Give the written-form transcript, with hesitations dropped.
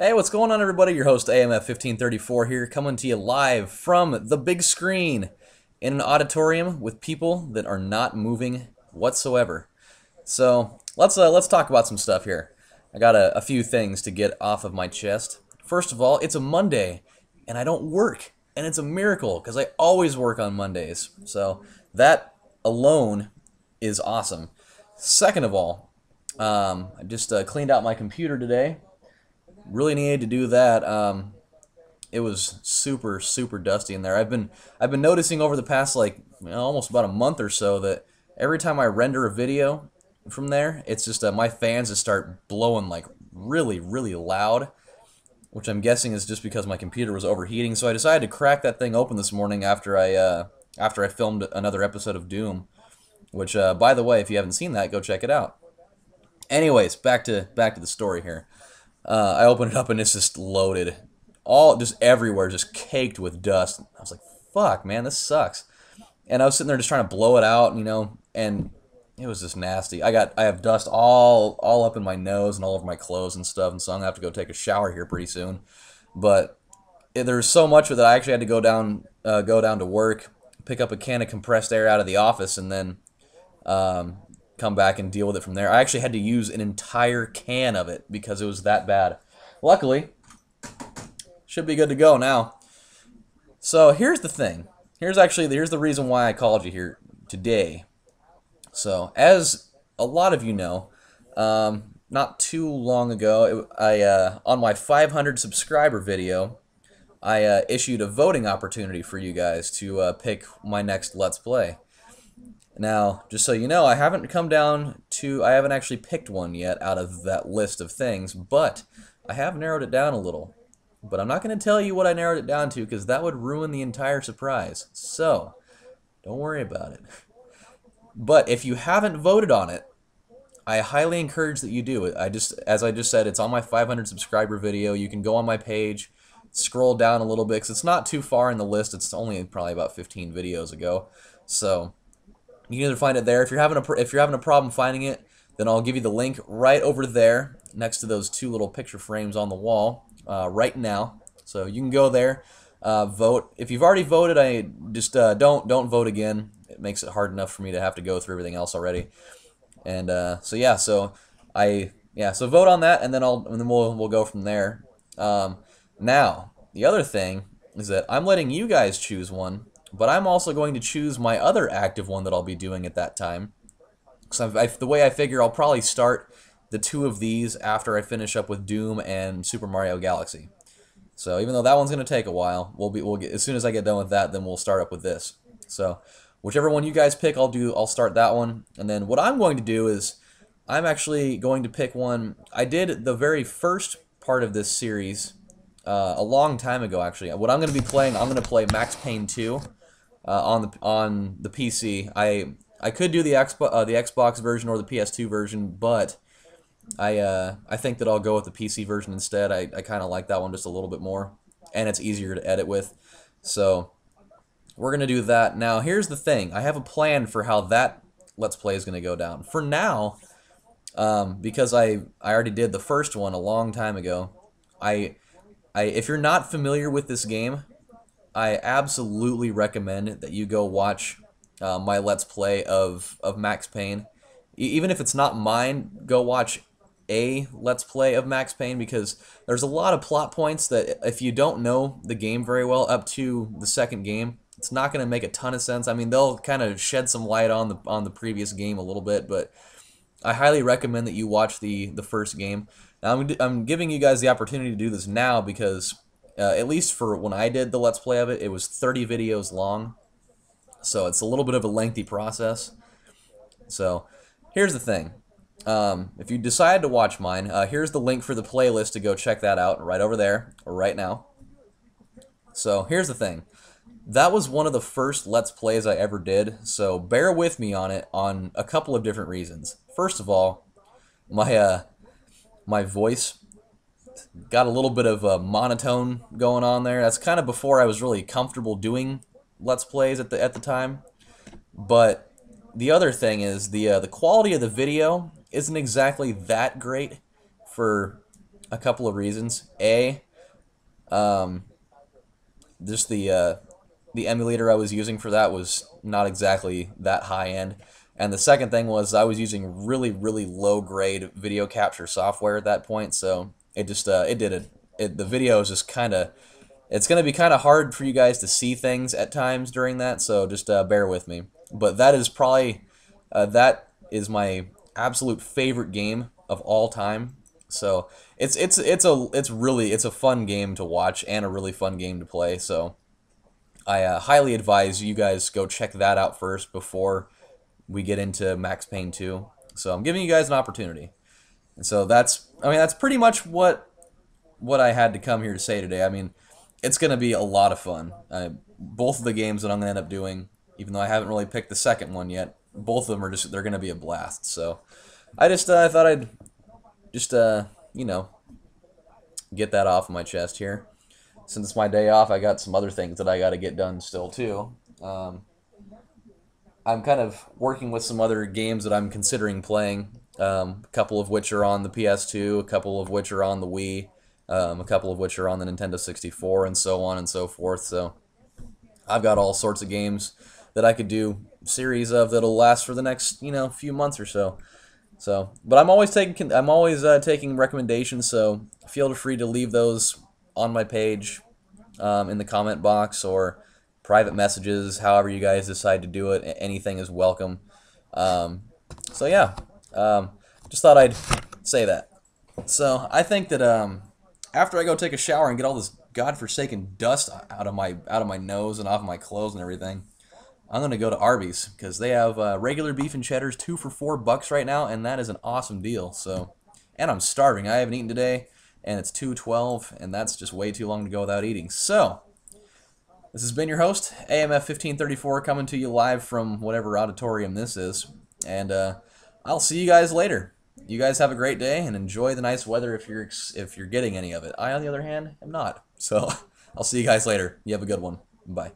Hey, what's going on, everybody? Your host, AMF 1534 here, coming to you live from the big screen in an auditorium with people that are not moving whatsoever. So let's talk about some stuff here. I got a few things to get off of my chest. First of all, it's a Monday, and I don't work, and it's a miracle because I always work on Mondays. So that alone is awesome. Second of all, I just cleaned out my computer today. Really needed to do that. It was super dusty in there. I've been noticing over the past almost about a month or so that every time I render a video from there, it's just my fans just start blowing like really loud, which I'm guessing is just because my computer was overheating. So I decided to crack that thing open this morning after I filmed another episode of Doom, which by the way, if you haven't seen that, go check it out. Anyways, back to the story here. I opened it up and it's just loaded, all just everywhere, just caked with dust. I was like, "Fuck, man, this sucks." And I was sitting there just trying to blow it out, and it was just nasty. I have dust all up in my nose and all over my clothes and stuff, and so I'm gonna have to go take a shower here pretty soon. But there's so much of it that I actually had to go down to work, pick up a can of compressed air out of the office, and then come back and deal with it from there. I actually had to use an entire can of it because it was that bad. Luckily, should be good to go now. So here's the thing. Here's the reason why I called you here today. So as a lot of you know, not too long ago, on my 500 subscriber video, I issued a voting opportunity for you guys to pick my next Let's Play. Now, just so you know, I haven't actually picked one yet out of that list of things, but I have narrowed it down a little. But I'm not going to tell you what I narrowed it down to because that would ruin the entire surprise. So, don't worry about it. But if you haven't voted on it, I highly encourage that you do it. As I just said, it's on my 500 subscriber video. You can go on my page, scroll down a little bit because it's not too far in the list. It's only probably about 15 videos ago. So, you can either find it there. If you're having a problem finding it, then I'll give you the link right over there next to those two little picture frames on the wall right now. So you can go there, vote. If you've already voted, I just don't vote again. It makes it hard enough for me to have to go through everything else already. And so vote on that, and then we'll go from there. Now the other thing is that I'm letting you guys choose one. But I'm also going to choose my other active one that I'll be doing at that time. So the way I figure, I'll probably start the two of these after I finish up with Doom and Super Mario Galaxy. So even though that one's going to take a while, as soon as I get done with that, then we'll start up with this. So whichever one you guys pick, I'll start that one. And then what I'm going to do is I'm actually going to pick one. I did the very first part of this series a long time ago, actually. What I'm going to be playing, I'm going to play Max Payne 2. On the PC. I could do the Xbox version or the PS2 version, but I think that I'll go with the PC version instead. I kind of like that one just a little bit more, and it's easier to edit with. So we're gonna do that. Now here's the thing. I have a plan for how that Let's Play is gonna go down. For now, because I already did the first one a long time ago. If you're not familiar with this game, I absolutely recommend that you go watch my Let's Play of Max Payne. Even if it's not mine, go watch a Let's Play of Max Payne because there's a lot of plot points that if you don't know the game very well up to the second game, it's not going to make a ton of sense. I mean, they'll kind of shed some light on the previous game a little bit, but I highly recommend that you watch the first game. Now, I'm giving you guys the opportunity to do this now because at least for when I did the Let's Play of it, it was 30 videos long. So it's a little bit of a lengthy process. So here's the thing. If you decide to watch mine, here's the link for the playlist to go check that out right over there, right now. So here's the thing. That was one of the first Let's Plays I ever did, so bear with me on it on a couple of different reasons. First of all, my voice got a little bit of a monotone going on there. That's kind of before I was really comfortable doing Let's Plays at the time. But the other thing is the quality of the video isn't exactly that great for a couple of reasons. Um, just the emulator I was using for that was not exactly that high end. And the second thing was I was using really low grade video capture software at that point, so it just it did it. The video is just kind of, it's going to be kind of hard for you guys to see things at times during that, so just bear with me. But that is probably that is my absolute favorite game of all time. So it's a fun game to watch and a really fun game to play. So I highly advise you guys go check that out first before we get into Max Payne 2. So I'm giving you guys an opportunity. And so that's pretty much what I had to come here to say today. I mean, it's going to be a lot of fun. Both of the games that I'm going to end up doing, even though I haven't really picked the second one yet, both of them are they're going to be a blast. So I thought I'd just, you know, get that off of my chest here. Since it's my day off, I got some other things that I got to get done still, too. I'm kind of working with some other games that I'm considering playing, a couple of which are on the PS2, a couple of which are on the Wii, a couple of which are on the Nintendo 64, and so on and so forth. So I've got all sorts of games that I could do series of that'll last for the next, few months or so. But I'm always taking recommendations, so feel free to leave those on my page, in the comment box, or private messages, however you guys decide to do it. Anything is welcome. So yeah, just thought I'd say that. So I think that after I go take a shower and get all this godforsaken dust out of my nose and off my clothes and everything, I'm gonna go to Arby's because they have regular beef and cheddars 2 for $4 right now, and that is an awesome deal. So, and I'm starving. I haven't eaten today, and it's 2:12, and that's just way too long to go without eating. So, this has been your host, AMF 1534, coming to you live from whatever auditorium this is, and I'll see you guys later. You guys have a great day and enjoy the nice weather if you're getting any of it. I, on the other hand, am not. So, I'll see you guys later. You have a good one. Bye.